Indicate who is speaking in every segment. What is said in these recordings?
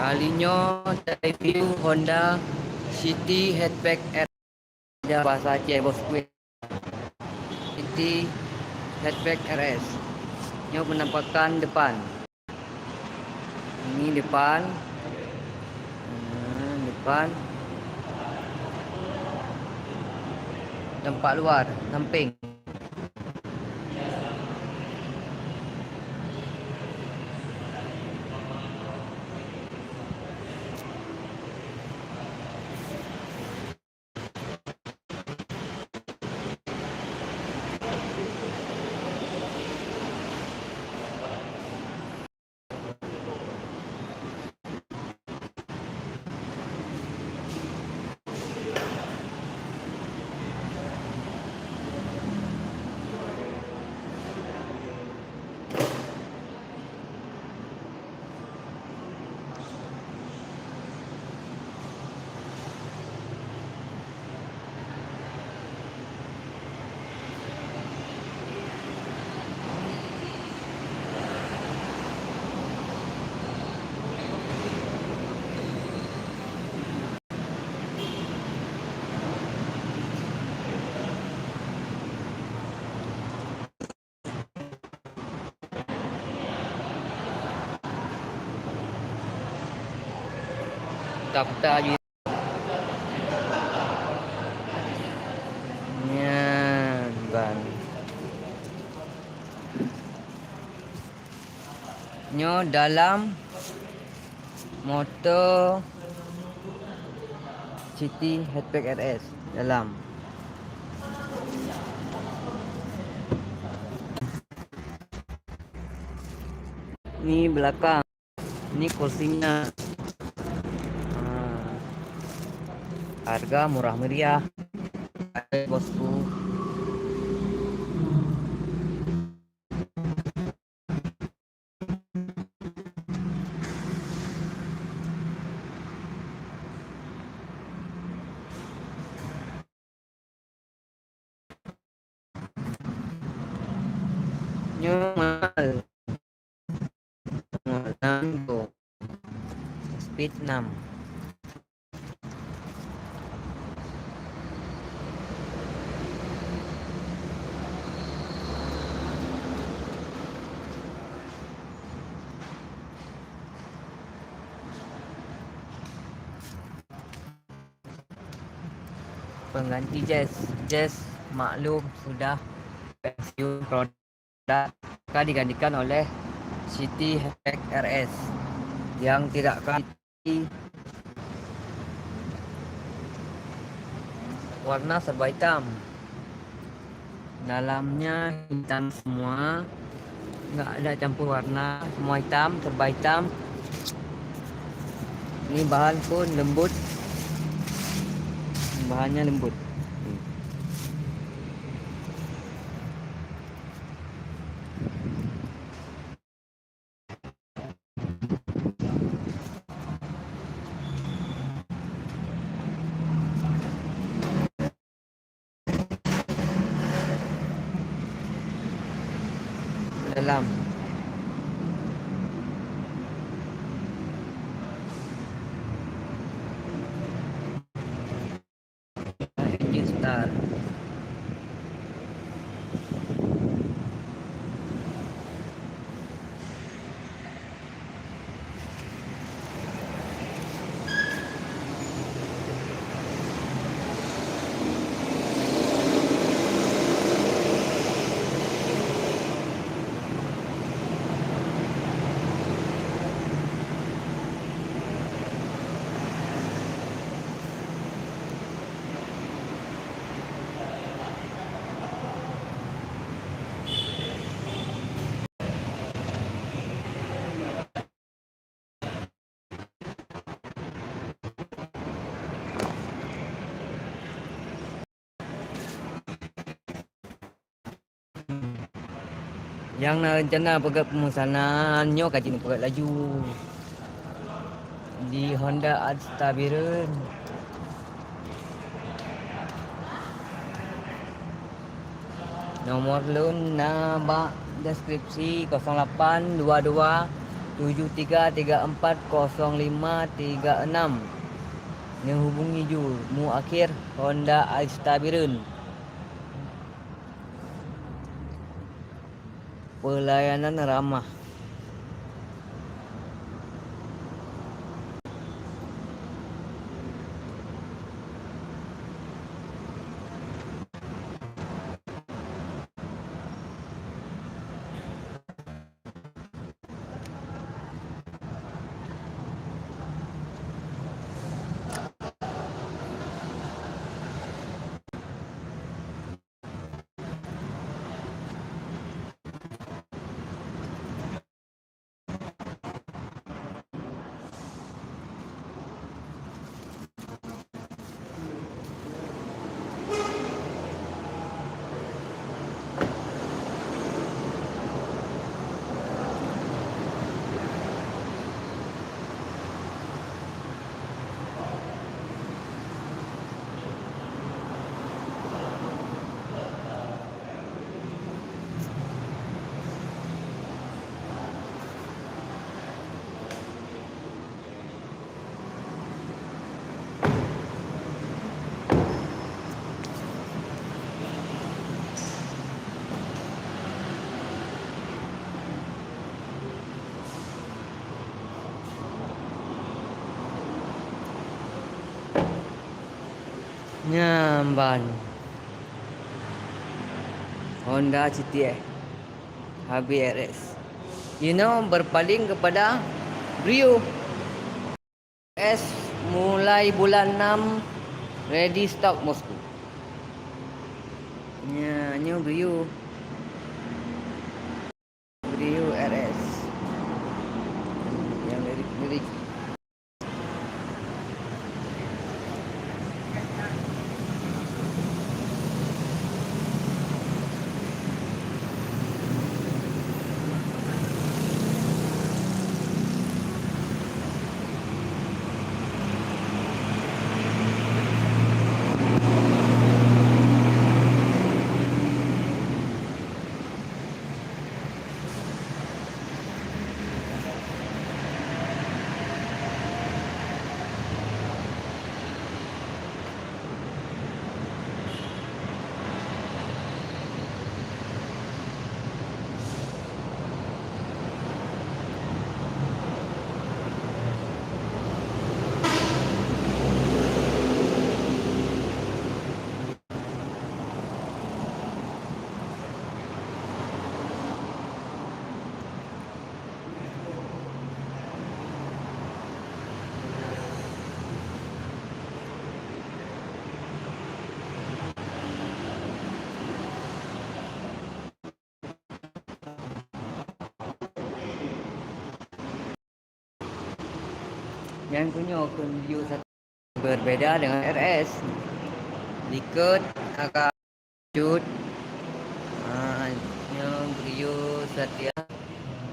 Speaker 1: Kalinya saya review Honda City Hatchback R. Dia bahasa Aceh bosku. City Hatchback RS. Ini penampakan depan. Ini depan. Depan. Tempat luar, samping. Peta-peta je. Ban. Nyo dalam motor City Hatchback RS dalam. Ni belakang. Ni kursinya. Harga murah meriah. Bosku. Mahal. Speed 6. Pengganti Jazz maklum sudah pensiun produk akan digantikan oleh City Hatchback RS yang tidak akan warna serba hitam, dalamnya hitam semua, nggak ada campur warna, semua hitam, serba hitam. Ini bahan pun lembut, bahannya lembut. Dalam engine start. Yang nak rencana pegat pemesanannya kat sini pegat laju di Honda Adstar Biren. Nomor lun nambah deskripsi 0822 73340536. Yang hubungi ju mu akhir Honda Alstabirun. Pelayanan ramah. Nyamban Honda CTS HBRS. Berpaling kepada Brio S mulai bulan 6 ready stock Moscow. Brio RS yang lirik-lirik. Yang punya Brio satu berbeda dengan RS. Liket agak cut. Yang Brio Satya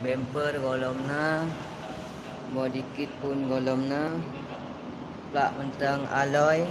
Speaker 1: bumper golongna, body kit pun golongna, plak mentang alloy.